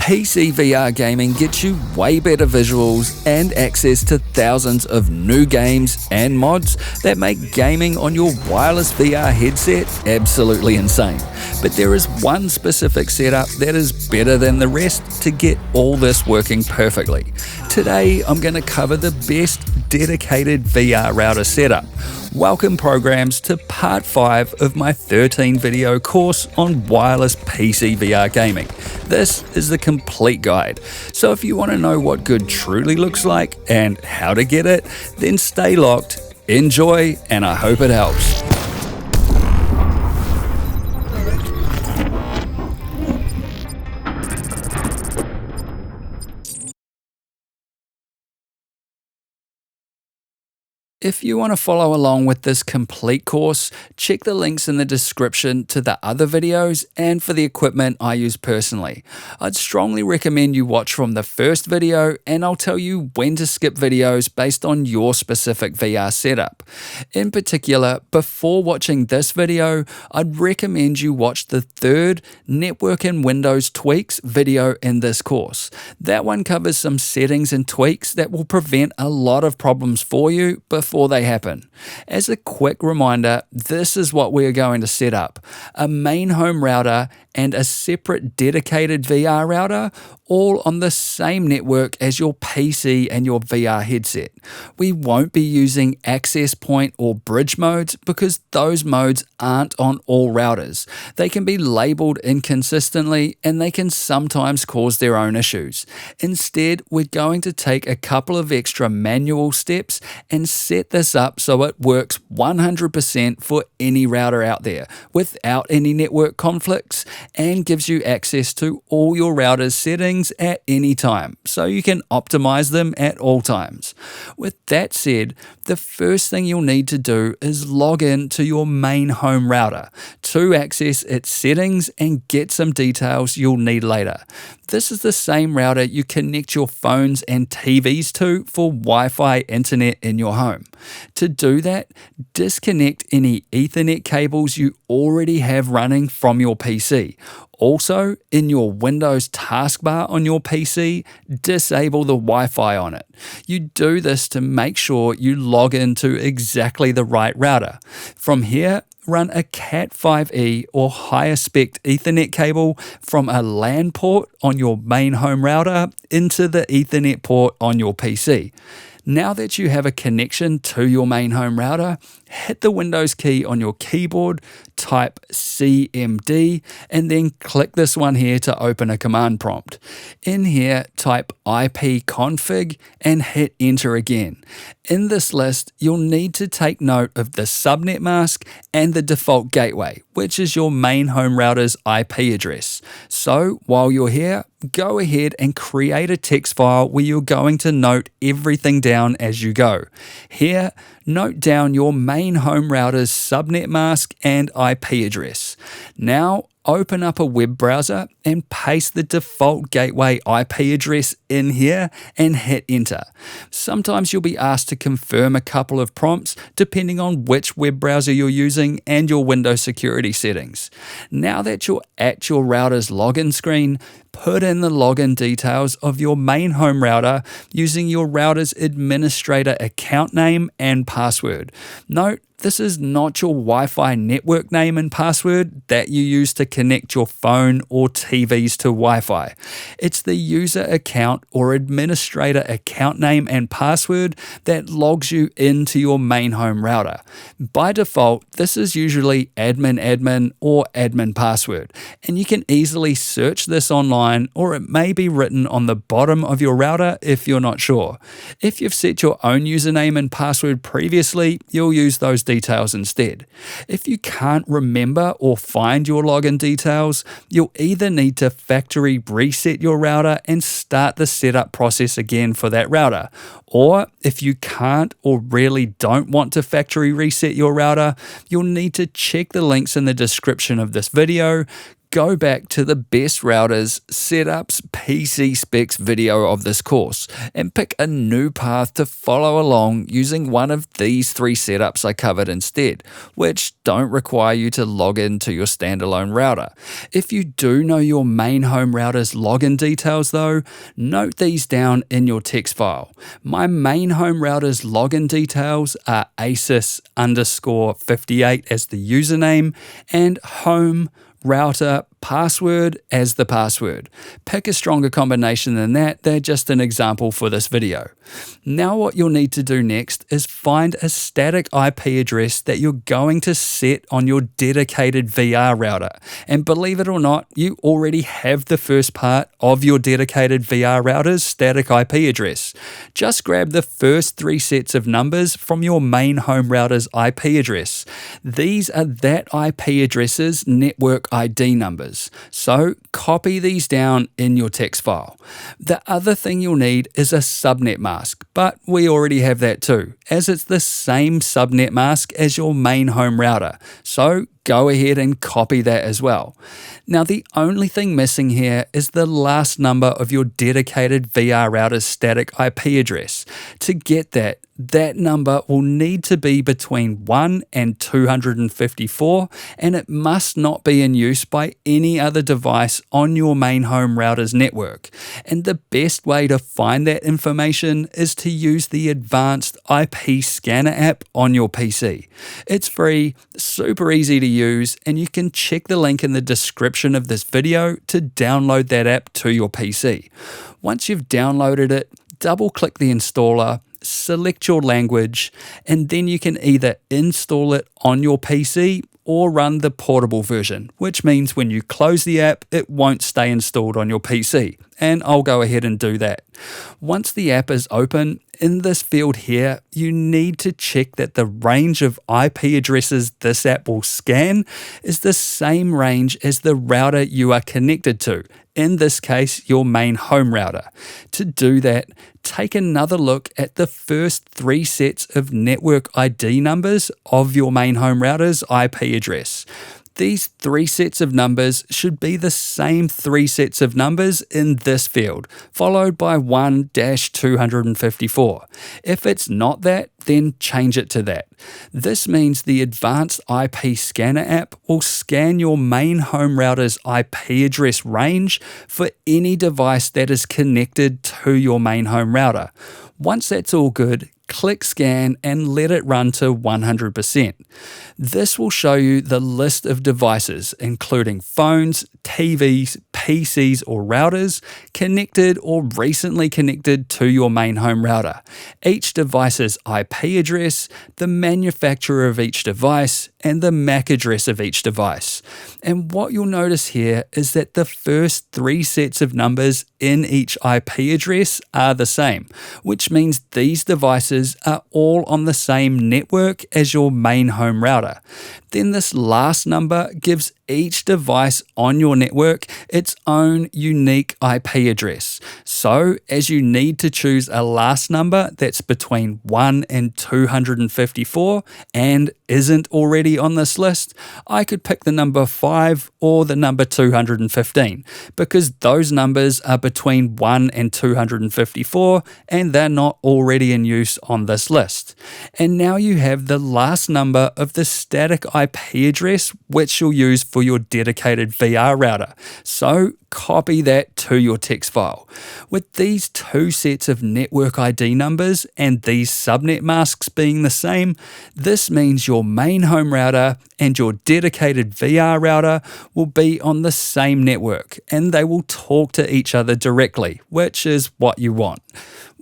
PCVR gaming gets you way better visuals and access to thousands of new games and mods that make gaming on your wireless VR headset absolutely insane. But there is one specific setup that is better than the rest to get all this working perfectly. Today I'm going to cover the best dedicated VR router setup. Welcome programs to part 5 of my 13 video course on wireless PCVR gaming. This is the complete guide. So if you want to know what good truly looks like and how to get it, then stay locked, enjoy, and I hope it helps. If you want to follow along with this complete course, check the links in the description to the other videos and for the equipment I use personally. I'd strongly recommend you watch from the first video, and I'll tell you when to skip videos based on your specific VR setup. In particular, before watching this video, I'd recommend you watch the third Network and Windows Tweaks video in this course. That one covers some settings and tweaks that will prevent a lot of problems for you before they happen. As a quick reminder, this is what we are going to set up: a main home router and a separate dedicated VR router, all on the same network as your PC and your VR headset. We won't be using access point or bridge modes because those modes aren't on all routers. They can be labeled inconsistently and they can sometimes cause their own issues. Instead, we're going to take a couple of extra manual steps and set this up so it works 100% for any router out there without any network conflicts, and gives you access to all your router's settings at any time, so you can optimize them at all times. With that said, the first thing you'll need to do is log in to your main home router to access its settings and get some details you'll need later. This is the same router you connect your phones and TVs to for Wi-Fi internet in your home. To do that, disconnect any Ethernet cables you already have running from your PC. Also, in your Windows taskbar on your PC, disable the Wi-Fi on it. You do this to make sure you log into exactly the right router. From here, run a Cat5e or higher spec Ethernet cable from a LAN port on your main home router into the Ethernet port on your PC. Now that you have a connection to your main home router, hit the Windows key on your keyboard, type CMD, and then click this one here to open a command prompt. In here, type ipconfig and hit enter again. In this list, you'll need to take note of the subnet mask and the default gateway, which is your main home router's IP address. So while you're here, go ahead and create a text file where you're going to note everything down as you go. Here, note down your main home router's subnet mask and IP address. Now, open up a web browser and paste the default gateway IP address in here and hit enter. Sometimes you'll be asked to confirm a couple of prompts depending on which web browser you're using and your Windows security settings. Now that you're at your router's login screen, put in the login details of your main home router using your router's administrator account name and password. Note, this is not your Wi-Fi network name and password that you use to connect your phone or TVs to Wi-Fi. It's the user account or administrator account name and password that logs you into your main home router. By default, this is usually admin or admin password, and you can easily search this online, or it may be written on the bottom of your router if you're not sure. If you've set your own username and password previously, you'll use those details instead. If you can't remember or find your login details, you'll either need to factory reset your router and start the setup process again for that router. Or if you can't or really don't want to factory reset your router, you'll need to check the links in the description of this video, go back to the Best Routers Setups PC Specs video of this course and pick a new path to follow along using one of these 3 setups I covered instead, which don't require you to log into your standalone router. If you do know your main home router's login details though, note these down in your text file. My main home router's login details are ASUS_58 as the username and home router password as the password. Pick a stronger combination than that, they're just an example for this video. Now what you'll need to do next is find a static IP address that you're going to set on your dedicated VR router. And believe it or not, you already have the first part of your dedicated VR router's static IP address. Just grab the first 3 sets of numbers from your main home router's IP address. These are that IP address's network ID numbers. So copy these down in your text file. The other thing you'll need is a subnet mask, but we already have that too, as it's the same subnet mask as your main home router. So go ahead and copy that as well. Now the only thing missing here is the last number of your dedicated VR router's static IP address. To get that number will need to be between 1 and 254, and it must not be in use by any other device on your main home router's network. And the best way to find that information is to use the advanced IP scanner app on your PC. It's free, super easy to use, and you can check the link in the description of this video to download that app to your PC. Once you've downloaded it, double-click the installer, select your language, and then you can either install it on your PC or run the portable version, which means when you close the app, it won't stay installed on your PC. And I'll go ahead and do that. Once the app is open, in this field here, you need to check that the range of IP addresses this app will scan is the same range as the router you are connected to, in this case, your main home router. To do that, take another look at the first 3 sets of network ID numbers of your main home router's IP address. These 3 sets of numbers should be the same 3 sets of numbers in this field, followed by 1-254. If it's not that, then change it to that. This means the advanced IP scanner app will scan your main home router's IP address range for any device that is connected to your main home router. Once that's all good, click scan and let it run to 100%. This will show you the list of devices, including phones, TVs, PCs or routers, connected or recently connected to your main home router, each device's IP address, the manufacturer of each device, and the MAC address of each device. And what you'll notice here is that the first 3 sets of numbers in each IP address are the same, which means these devices are all on the same network as your main home router. Then this last number gives each device on your network its own unique IP address. So as you need to choose a last number that's between 1 and 254 and isn't already on this list, I could pick the number 5 or the number 215 because those numbers are between 1 and 254 and they're not already in use on this list. And now you have the last number of the static IP address which you'll use for your dedicated VR router. So copy that to your text file. With these 2 sets of network ID numbers and these subnet masks being the same, this means your main home router and your dedicated VR router will be on the same network and they will talk to each other directly, which is what you want.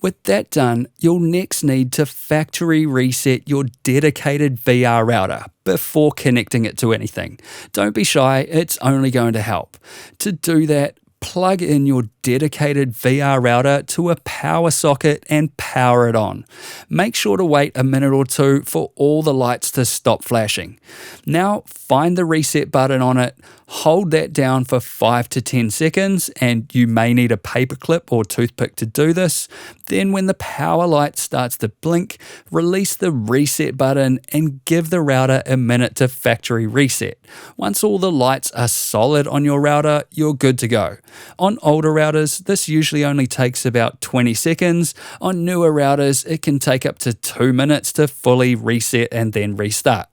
With that done, you'll next need to factory reset your dedicated VR router before connecting it to anything. Don't be shy, it's only going to help. To do that, plug in your dedicated VR router to a power socket and power it on. Make sure to wait a minute or two for all the lights to stop flashing. Now find the reset button on it, hold that down for 5 to 10 seconds, and you may need a paperclip or toothpick to do this. Then when the power light starts to blink, release the reset button and give the router a minute to factory reset. Once all the lights are solid on your router, you're good to go. On older routers, this usually only takes about 20 seconds. On newer routers, it can take up to 2 minutes to fully reset and then restart.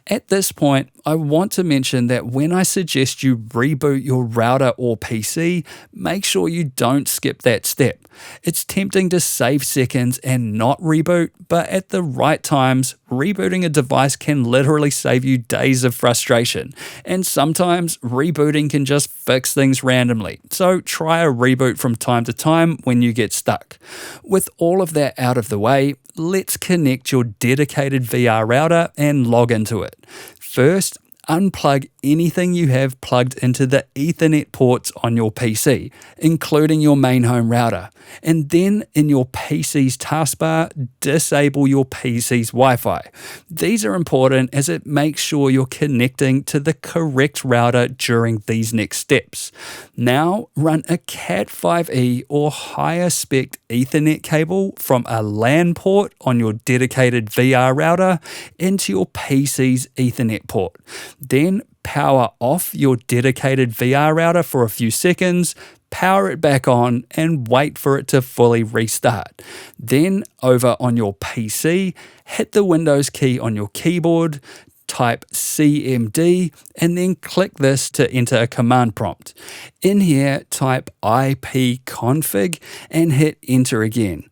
At this point, I want to mention that when I suggest you reboot your router or PC, make sure you don't skip that step. It's tempting to save seconds and not reboot, but at the right times, rebooting a device can literally save you days of frustration. And sometimes rebooting can just fix things randomly. So try a reboot from time to time when you get stuck. With all of that out of the way, let's connect your dedicated VR router and log into it. First, unplug anything you have plugged into the Ethernet ports on your PC, including your main home router. And then in your PC's taskbar, disable your PC's Wi-Fi. These are important as it makes sure you're connecting to the correct router during these next steps. Now run a Cat5e or higher spec Ethernet cable from a LAN port on your dedicated VR router into your PC's Ethernet port. Then power off your dedicated VR router for a few seconds, power it back on, and wait for it to fully restart. Then over on your PC, hit the Windows key on your keyboard, type CMD, and then click this to enter a command prompt. In here, type ipconfig and hit enter again.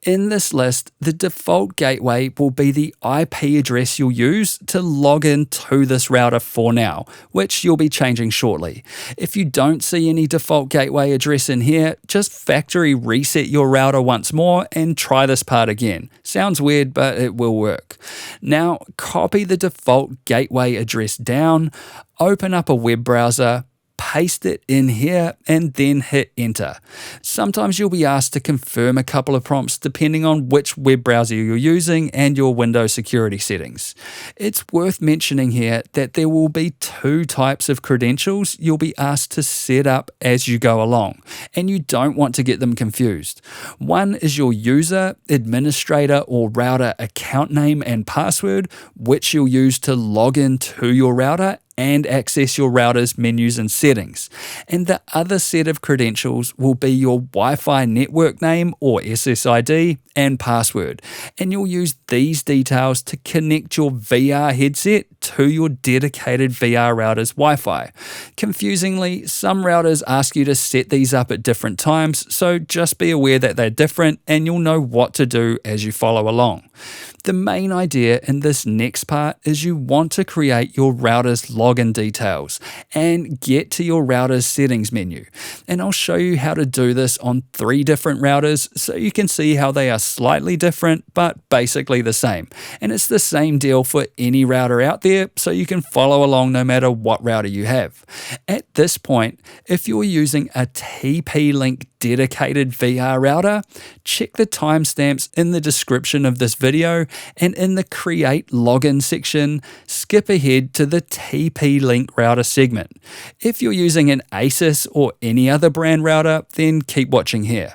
In this list, the default gateway will be the IP address you'll use to log in to this router for now, which you'll be changing shortly. If you don't see any default gateway address in here, just factory reset your router once more and try this part again. Sounds weird, but it will work. Now, copy the default gateway address down, open up a web browser, paste it in here, and then hit enter. Sometimes you'll be asked to confirm a couple of prompts depending on which web browser you're using and your Windows security settings. It's worth mentioning here that there will be 2 types of credentials you'll be asked to set up as you go along, and you don't want to get them confused. One is your user, administrator, or router account name and password, which you'll use to log in to your router and access your router's menus and settings. And the other set of credentials will be your Wi-Fi network name or SSID and password. And you'll use these details to connect your VR headset to your dedicated VR router's Wi-Fi. Confusingly, some routers ask you to set these up at different times, so just be aware that they're different and you'll know what to do as you follow along. The main idea in this next part is you want to create your router's login details and get to your router's settings menu. And I'll show you how to do this on 3 different routers so you can see how they are slightly different but basically the same. And it's the same deal for any router out there, so you can follow along no matter what router you have. At this point, if you're using a TP-Link dedicated VR router, check the timestamps in the description of this video, and in the Create Login section, skip ahead to the TP-Link router segment. If you're using an ASUS or any other brand router, then keep watching here.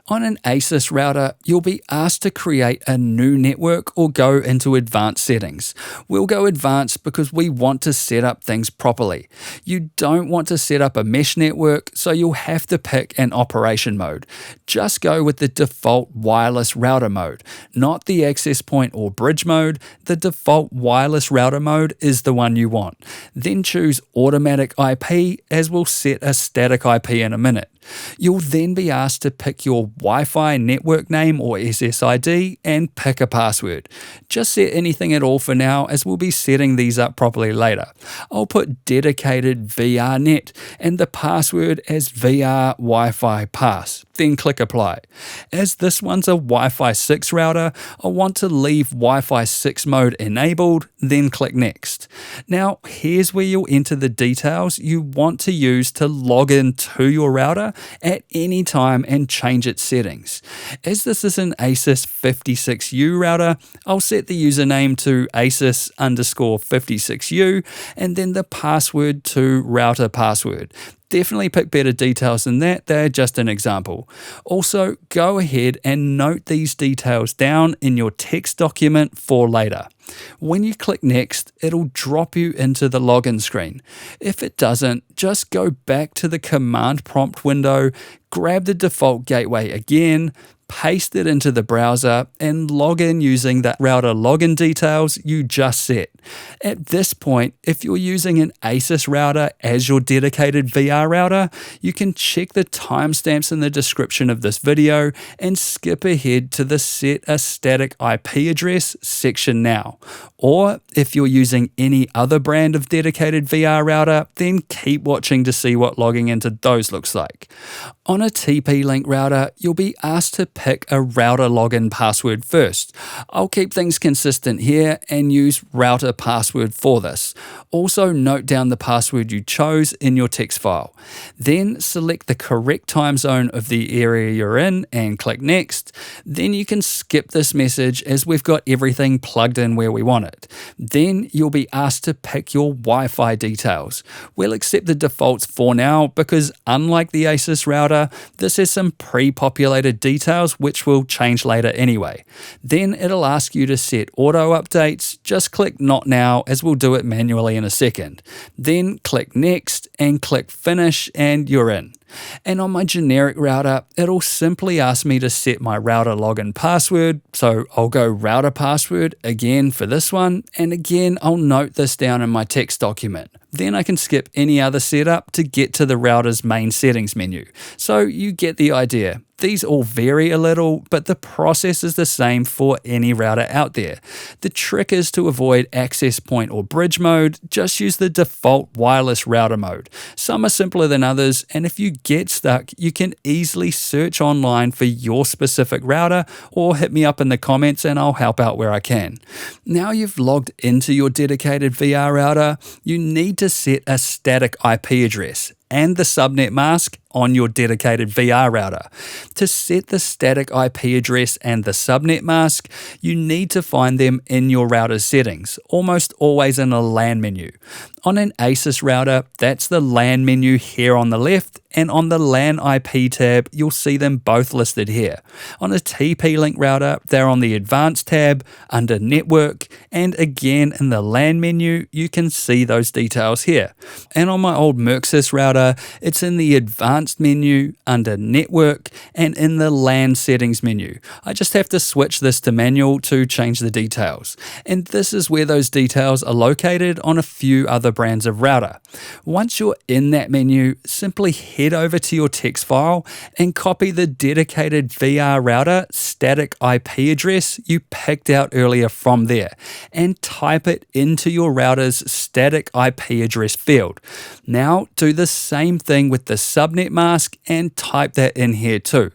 On an ASUS router, you'll be asked to create a new network or go into advanced settings. We'll go advanced because we want to set up things properly. You don't want to set up a mesh network, so you'll have to pick an operation mode. Just go with the default wireless router mode, not the access point or bridge mode. The default wireless router mode is the one you want. Then choose automatic IP, as we'll set a static IP in a minute. You'll then be asked to pick your Wi-Fi network name or SSID and pick a password. Just set anything at all for now, as we'll be setting these up properly later. I'll put dedicated VRNet and the password as VR Wi-Fi Pass, then click apply. As this one's a Wi-Fi 6 router, I'll want to leave Wi-Fi 6 mode enabled, then click next. Now here's where you'll enter the details you want to use to log in to your router at any time and change its settings. As this is an ASUS 56U router, I'll set the username to ASUS_56U and then the password to router password. Definitely pick better details than that, they're just an example. Also, go ahead and note these details down in your text document for later. When you click next, it'll drop you into the login screen. If it doesn't, just go back to the command prompt window, grab the default gateway again, paste it into the browser, and log in using the router login details you just set. At this point, if you're using an ASUS router as your dedicated VR router, you can check the timestamps in the description of this video and skip ahead to the Set a Static IP Address section now. Or if you're using any other brand of dedicated VR router, then keep watching to see what logging into those looks like. On a TP-Link router, you'll be asked to pick a router login password first. I'll keep things consistent here and use router password for this. Also note down the password you chose in your text file. Then select the correct time zone of the area you're in and click next. Then you can skip this message as we've got everything plugged in where we want it. Then you'll be asked to pick your Wi-Fi details. We'll accept the defaults for now because unlike the ASUS router, this has some pre-populated details which will change later anyway. Then it'll ask you to set auto updates. Just click not now as we'll do it manually in a second. Then click next and click finish and you're in. And on my generic router, it'll simply ask me to set my router login password. So I'll go router password again for this one. And again, I'll note this down in my text document. Then I can skip any other setup to get to the router's main settings menu. So you get the idea. These all vary a little, but the process is the same for any router out there. The trick is to avoid access point or bridge mode, just use the default wireless router mode. Some are simpler than others, and if you get stuck, you can easily search online for your specific router or hit me up in the comments and I'll help out where I can. Now you've logged into your dedicated VR router, you need to set a static IP address and the subnet mask on your dedicated VR router. To set the static IP address and the subnet mask, you need to find them in your router's settings, almost always in a LAN menu. On an ASUS router, that's the LAN menu here on the left, and on the LAN IP tab, you'll see them both listed here. On a TP-Link router, they're on the Advanced tab, under Network, and again in the LAN menu, you can see those details here. And on my old Merxis router, it's in the Advanced menu, under Network, and in the LAN settings menu. I just have to switch this to manual to change the details. And this is where those details are located on a few other brands of router. Once you're in that menu, simply head over to your text file and copy the dedicated VR router static IP address you picked out earlier from there and type it into your router's static IP address field. Now do the same thing with the subnet mask and type that in here too.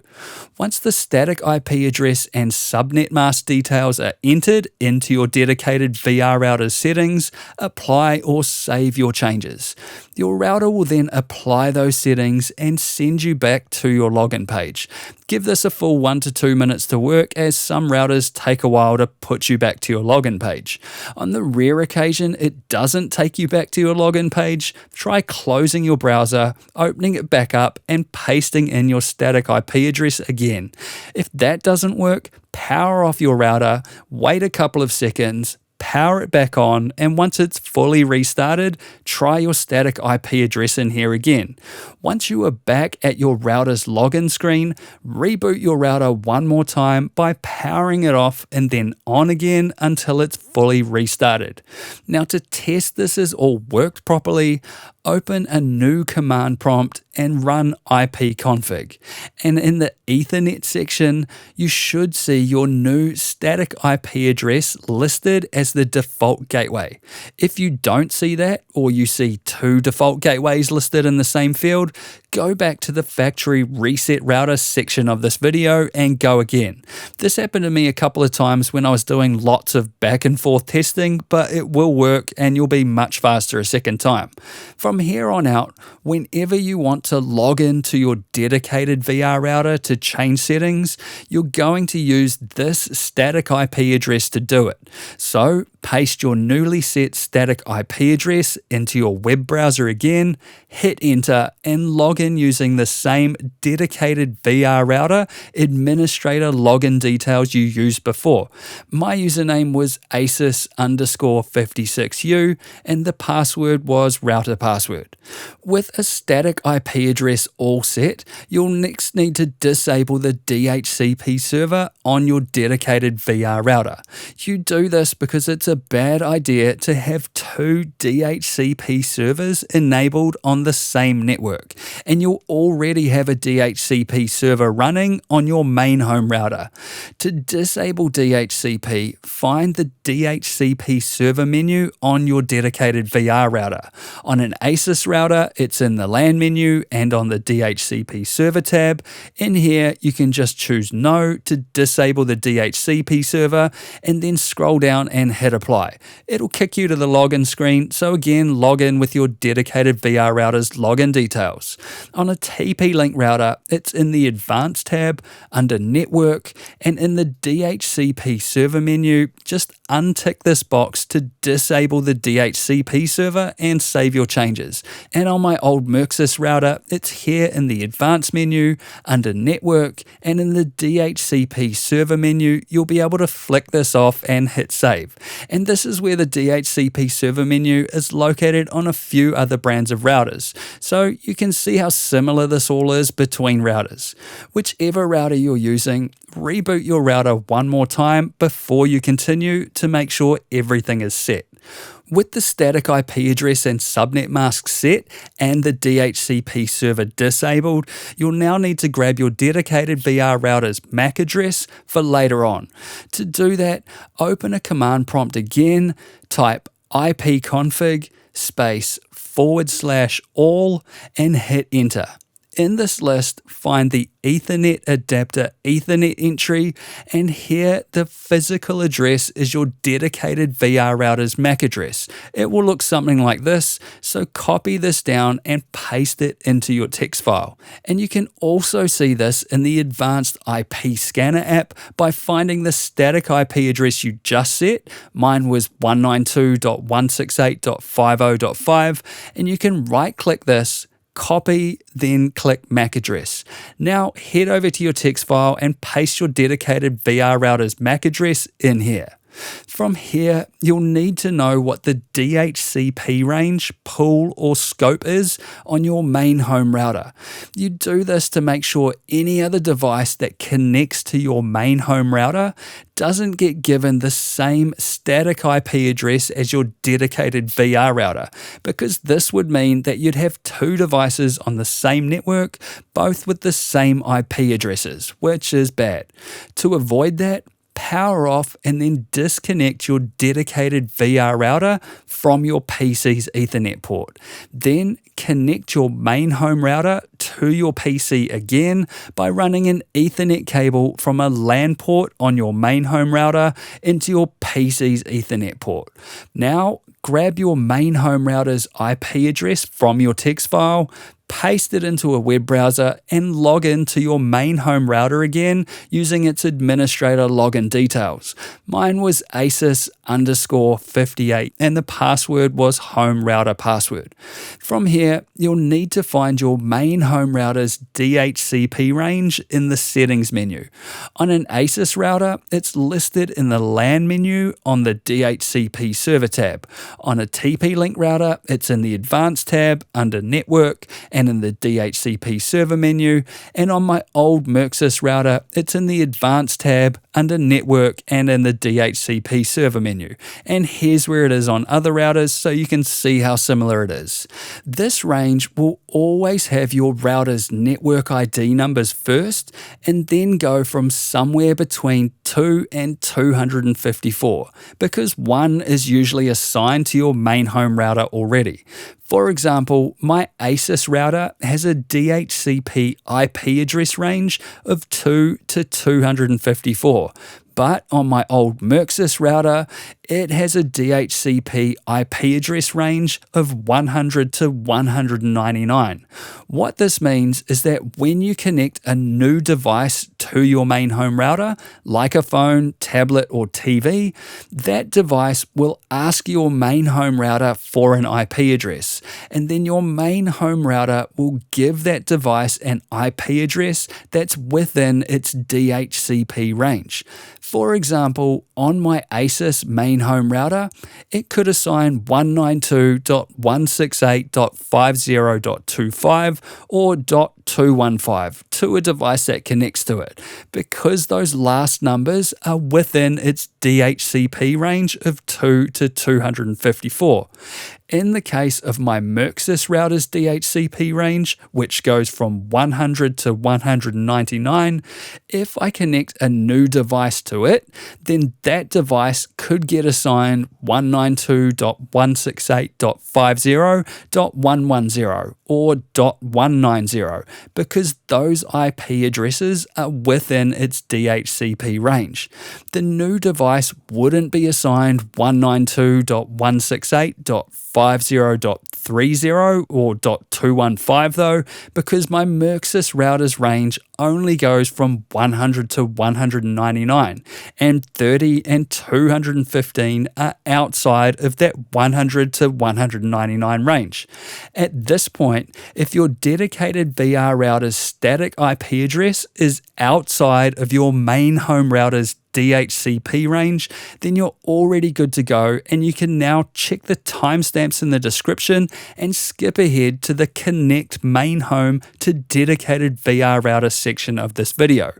Once the static IP address and subnet mask details are entered into your dedicated VR router's settings, apply or save your changes. Your router will then apply those settings and send you back to your login page. Give this a full 1 to 2 minutes to work, as some routers take a while to put you back to your login page. On the rare occasion it doesn't take you back to your login page, try closing your browser, opening it back up and pasting in your static IP address again. If that doesn't work, power off your router, wait a couple of seconds, power it back on, and once it's fully restarted, try your static IP address in here again. Once you are back at your router's login screen, reboot your router one more time by powering it off and then on again until it's fully restarted. Now to test this has all worked properly, open a new command prompt and run ipconfig. And in the Ethernet section, you should see your new static IP address listed as the default gateway. If you don't see that, or you see two default gateways listed in the same field, go back to the factory reset router section of this video and go again. This happened to me a couple of times when I was doing lots of back and forth testing, but it will work and you'll be much faster a second time. From here on out, whenever you want to log into your dedicated VR router to change settings, you're going to use this static IP address to do it. So paste your newly set static IP address into your web browser again, hit enter, and log in using the same dedicated VR router administrator login details you used before. My username was ASUS_56U and the password was router password. With a static IP address all set, you'll next need to disable the DHCP server on your dedicated VR router. You do this because it's a bad idea to have two DHCP servers enabled on the same network, and you'll already have a DHCP server running on your main home router. To disable DHCP, find the DHCP server menu on your dedicated VR router. On an ASUS router, it's in the LAN menu and on the DHCP server tab. In here, you can just choose no to disable the DHCP server and then scroll down and hit apply. It'll kick you to the login screen, so again, log in with your dedicated VR router's login details. On a TP-Link router, it's in the Advanced tab under Network, and in the DHCP server menu, just untick this box to disable the DHCP server and save your changes. And on my old Merxis router, it's here in the Advanced menu under Network, and in the DHCP server menu, you'll be able to flick this off and hit save. And this is where the DHCP server menu is located on a few other brands of routers. So you can see how similar this all is between routers. Whichever router you're using, reboot your router one more time before you continue to make sure everything is set. With the static IP address and subnet mask set and the DHCP server disabled, you'll now need to grab your dedicated VR router's MAC address for later on. To do that, open a command prompt again, type ipconfig /all and hit enter. In this list, find the Ethernet adapter Ethernet entry, and here the physical address is your dedicated VR router's MAC address. It will look something like this, so copy this down and paste it into your text file. And you can also see this in the Advanced IP Scanner app by finding the static IP address you just set. Mine was 192.168.50.5, and you can right-click this, copy, then click MAC address. Now head over to your text file and paste your dedicated VR router's MAC address in here. From here, you'll need to know what the DHCP range, pool, or scope is on your main home router. You do this to make sure any other device that connects to your main home router doesn't get given the same static IP address as your dedicated VR router, because this would mean that you'd have two devices on the same network, both with the same IP addresses, which is bad. To avoid that, power off and then disconnect your dedicated VR router from your PC's Ethernet port. Then connect your main home router to your PC again by running an Ethernet cable from a LAN port on your main home router into your PC's Ethernet port. Now, grab your main home router's IP address from your text file, paste it into a web browser, and log in to your main home router again using its administrator login details. Mine was ASUS_58 and the password was home router password. From here, you'll need to find your main home router's DHCP range in the settings menu. On an ASUS router, it's listed in the LAN menu on the DHCP server tab. On a TP-Link router, it's in the Advanced tab under Network, and and in the DHCP server menu, and on my old ASUS router, it's in the Advanced tab under Network and in the DHCP server menu. And here's where it is on other routers so you can see how similar it is. This range will always have your router's network ID numbers first and then go from somewhere between 2 and 254 because 1 is usually assigned to your main home router already. For example, my ASUS router has a DHCP IP address range of 2 to 254, but on my old ASUS router, it has a DHCP IP address range of 100 to 199. What this means is that when you connect a new device to your main home router, like a phone, tablet, or TV, that device will ask your main home router for an IP address, and then your main home router will give that device an IP address that's within its DHCP range. For example, on my ASUS main home router, it could assign 192.168.50.25 or .215 to a device that connects to it, because those last numbers are within its DHCP range of 2 to 254. In the case of my ASUS router's DHCP range, which goes from 100 to 199, if I connect a new device to it, then that device could get assigned 192.168.50.110 or .190 because those IP addresses are within its DHCP range. The new device wouldn't be assigned 192.168.50.30 or .215 though, because my ASUS router's range only goes from 100 to 199, and 30 and 215 are outside of that 100 to 199 range. At this point, if your dedicated VR router's static IP address is outside of your main home router's DHCP range, then you're already good to go, and you can now check the timestamps in the description and skip ahead to the Connect Main Home to Dedicated VR Router section of this video.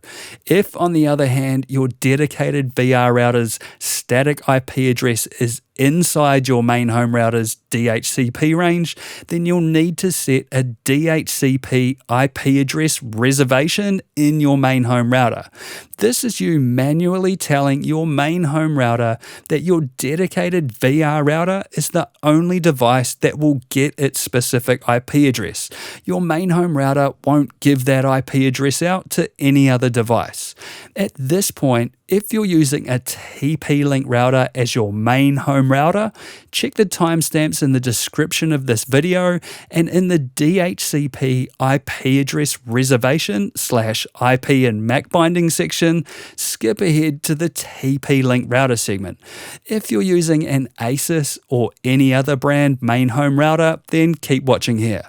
If, on the other hand, your dedicated VR router's static IP address is inside your main home router's DHCP range, then you'll need to set a DHCP IP address reservation in your main home router. This is you manually telling your main home router that your dedicated VR router is the only device that will get its specific IP address. Your main home router won't give that IP address out to any other device. At this point, if you're using a TP-Link router as your main home router, check the timestamps in the description of this video, and in the DHCP IP address reservation /IP and MAC binding section, skip ahead to the TP-Link router segment. If you're using an ASUS or any other brand main home router, then keep watching here.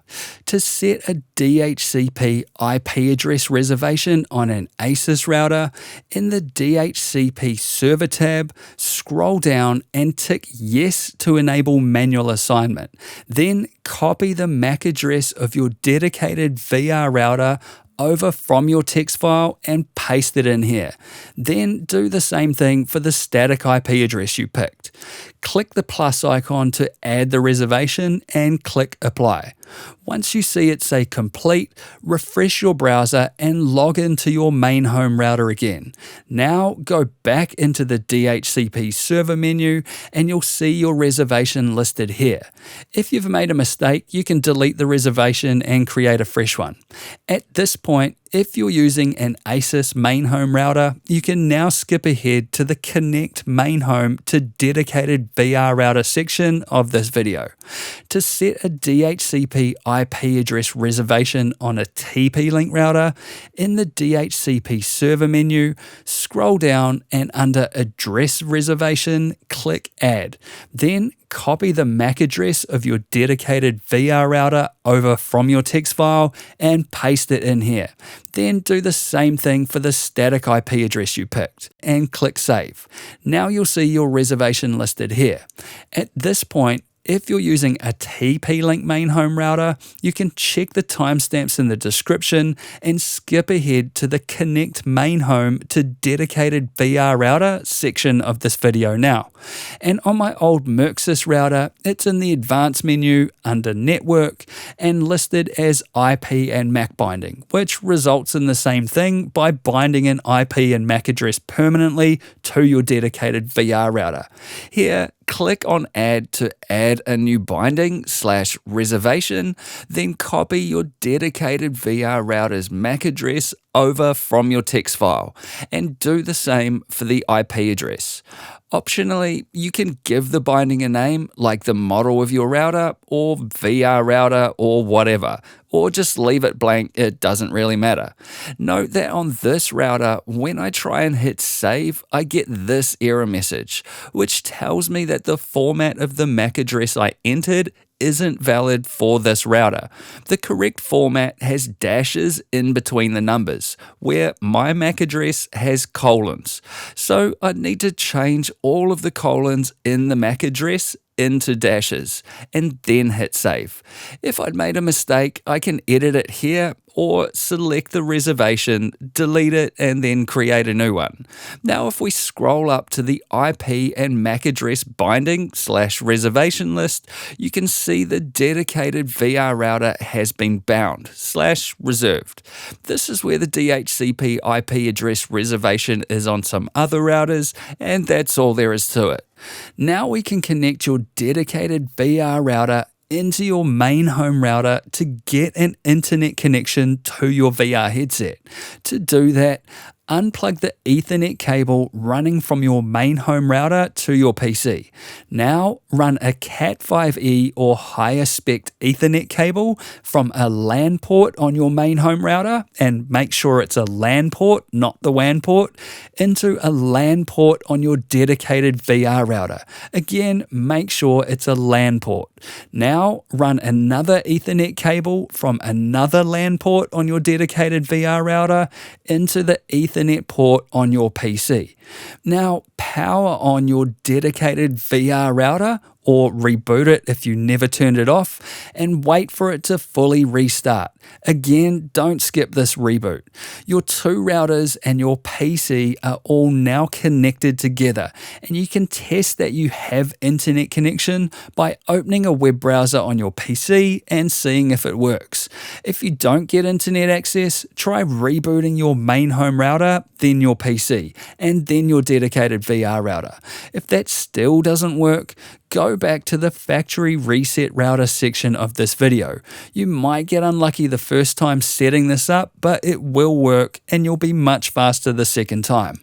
To set a DHCP IP address reservation on an ASUS router, in the DHCP server tab, scroll down and tick yes to enable manual assignment. Then copy the MAC address of your dedicated VR router over from your text file and paste it in here. Then do the same thing for the static IP address you picked. Click the plus icon to add the reservation and click apply. Once you see it say complete, refresh your browser and log into your main home router again. Now go back into the DHCP server menu and you'll see your reservation listed here. If you've made a mistake, you can delete the reservation and create a fresh one. At this point, if you're using an ASUS main home router, you can now skip ahead to the Connect Main Home to Dedicated VR Router section of this video. To set a DHCP IP address reservation on a TP-Link router, in the DHCP server menu, scroll down and under Address Reservation, click Add. Then copy the MAC address of your dedicated VR router over from your text file and paste it in here. Then do the same thing for the static IP address you picked and click Save. Now you'll see your reservation listed here. At this point, If you're using a TP-Link main home router, you can check the timestamps in the description and skip ahead to the Connect Main Home to Dedicated VR Router section of this video now. And on my old Merxis router, it's in the Advanced menu under Network and listed as IP and MAC binding, which results in the same thing by binding an IP and MAC address permanently to your dedicated VR router. Here, click on Add to add a new binding/reservation, then copy your dedicated VR router's MAC address over from your text file, and do the same for the IP address. Optionally, you can give the binding a name like the model of your router or VR router or whatever, or just leave it blank, it doesn't really matter. Note that on this router, when I try and hit save, I get this error message, which tells me that the format of the MAC address I entered isn't valid for this router. The correct format has dashes in between the numbers, where my MAC address has colons. So I'd need to change all of the colons in the MAC address into dashes and then hit save. If I'd made a mistake, I can edit it here or select the reservation, delete it, and then create a new one. Now, if we scroll up to the IP and MAC address binding/reservation list, you can see the dedicated VR router has been bound/reserved. This is where the DHCP IP address reservation is on some other routers, and that's all there is to it. Now we can connect your dedicated VR router into your main home router to get an internet connection to your VR headset. To do that, unplug the Ethernet cable running from your main home router to your PC. Now run a Cat5e or higher spec Ethernet cable from a LAN port on your main home router, and make sure it's a LAN port, not the WAN port, into a LAN port on your dedicated VR router. Again, make sure it's a LAN port. Now run another Ethernet cable from another LAN port on your dedicated VR router into the Ethernet port on your PC. Now power on your dedicated VR router, or reboot it if you never turned it off, and wait for it to fully restart. Again, don't skip this reboot. Your two routers and your PC are all now connected together, and you can test that you have internet connection by opening a web browser on your PC and seeing if it works. If you don't get internet access, try rebooting your main home router, then your PC, and then your dedicated VR router. If that still doesn't work, go back to the factory reset router section of this video. You might get unlucky the first time setting this up, but it will work and you'll be much faster the second time.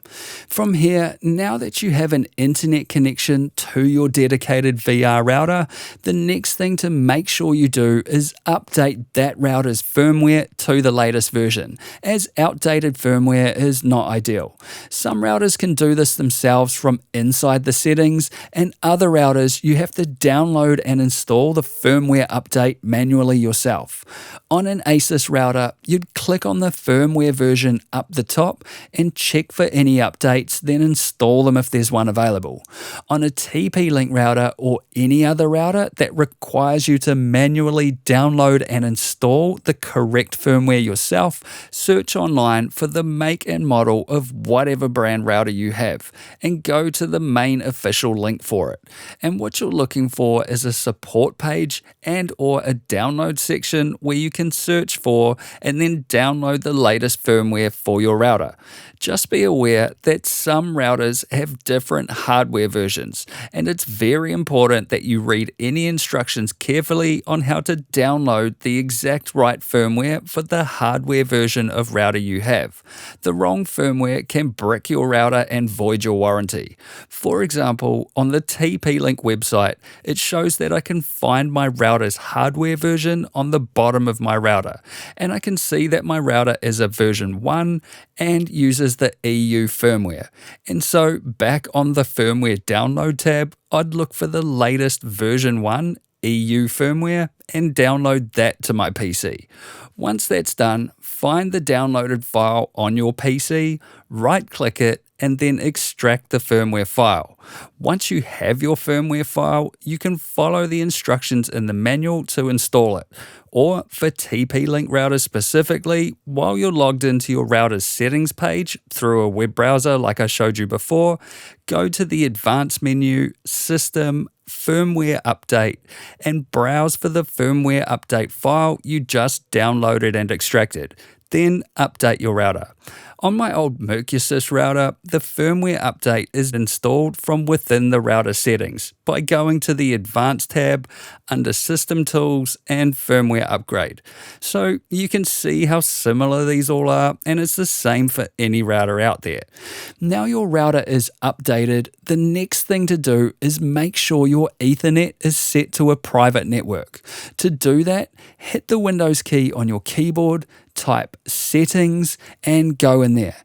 From here, now that you have an internet connection to your dedicated VR router, the next thing to make sure you do is update that router's firmware to the latest version, as outdated firmware is not ideal. Some routers can do this themselves from inside the settings, and other routers you have to download and install the firmware update manually yourself. On an ASUS router, you'd click on the firmware version up the top and check for any updates, then install them if there's one available. On a TP-Link router or any other router that requires you to manually download and install the correct firmware yourself, search online for the make and model of whatever brand router you have and go to the main official link for it. And what you're looking for is a support page and or a download section where you can search for and then download the latest firmware for your router. Just be aware that some routers have different hardware versions, and it's very important that you read any instructions carefully on how to download the exact right firmware for the hardware version of router you have. The wrong firmware can brick your router and void your warranty. For example, on the TP-Link website, it shows that I can find my router's hardware version on the bottom of my router, and I can see that my router is a version 1 and uses the EU firmware. And so back on the firmware download tab, I'd look for the latest version 1 EU firmware and download that to my PC. Once that's done, find the downloaded file on your PC, right-click it, and then extract the firmware file. Once you have your firmware file, you can follow the instructions in the manual to install it. Or for TP-Link routers specifically, while you're logged into your router's settings page through a web browser like I showed you before, go to the Advanced menu, System, Firmware Update, and browse for the firmware update file you just downloaded and extracted. Then update your router. On my old ASUS router, the firmware update is installed from within the router settings by going to the Advanced tab under System Tools and Firmware Upgrade. So you can see how similar these all are, and it's the same for any router out there. Now your router is updated, the next thing to do is make sure your Ethernet is set to a private network. To do that, hit the Windows key on your keyboard, type Settings, and go in there.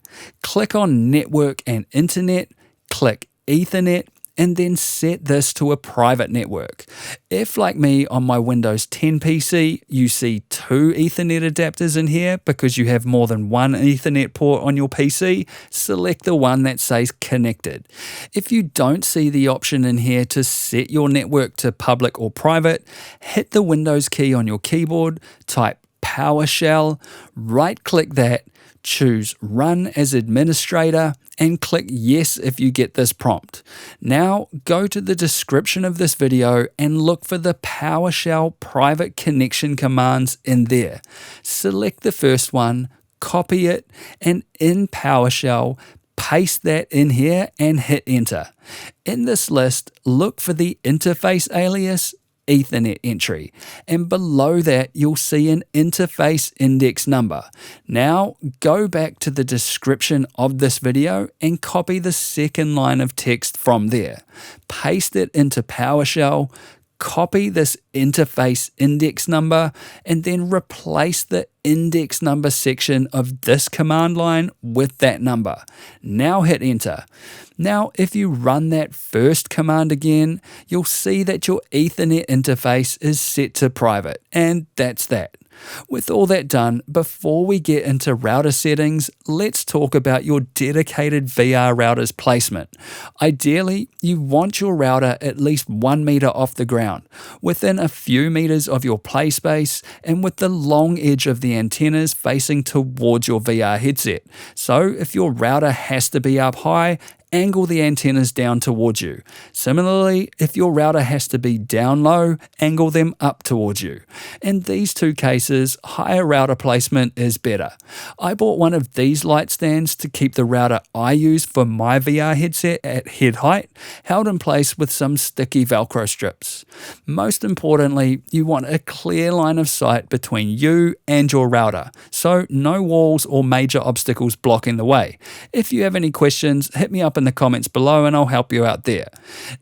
Click on Network and Internet, click Ethernet, and then set this to a private network. If, like me, on my Windows 10 PC, you see 2 Ethernet adapters in here because you have more than one Ethernet port on your PC, select the one that says Connected. If you don't see the option in here to set your network to public or private, hit the Windows key on your keyboard, type PowerShell, right-click that, choose Run as Administrator, and click Yes if you get this prompt. Now go to the description of this video and look for the PowerShell private connection commands in there. Select the first one, copy it, and in PowerShell, paste that in here and hit Enter. In this list, look for the interface alias Ethernet entry, and below that you'll see an interface index number. Now go back to the description of this video and copy the second line of text from there. Paste it into PowerShell, copy this interface index number, and then replace the index number section of this command line with that number. Now hit Enter. Now, if you run that first command again, you'll see that your Ethernet interface is set to private, and that's that. With all that done, before we get into router settings, let's talk about your dedicated VR router's placement. Ideally, you want your router at least 1 meter off the ground, within a few meters of your play space, and with the long edge of the antennas facing towards your VR headset. So if your router has to be up high, angle the antennas down towards you. Similarly, if your router has to be down low, angle them up towards you. In these two cases, higher router placement is better. I bought one of these light stands to keep the router I use for my VR headset at head height, held in place with some sticky Velcro strips. Most importantly, you want a clear line of sight between you and your router, so no walls or major obstacles blocking the way. If you have any questions, hit me up in the comments below and I'll help you out there.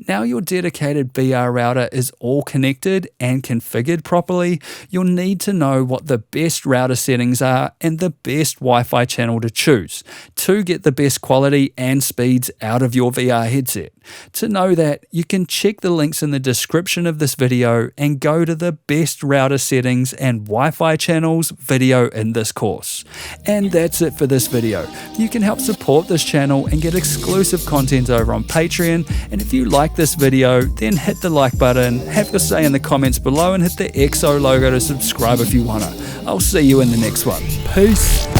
Now your dedicated VR router is all connected and configured properly, you'll need to know what the best router settings are and the best Wi-Fi channel to choose to get the best quality and speeds out of your VR headset. To know that, you can check the links in the description of this video and go to the best router settings and Wi-Fi channels video in this course. And that's it for this video. You can help support this channel and get exclusive content over on Patreon, and if you like this video, then hit the like button, have your say in the comments below, and hit the XO logo to subscribe if you wanna. I'll see you in the next one. Peace!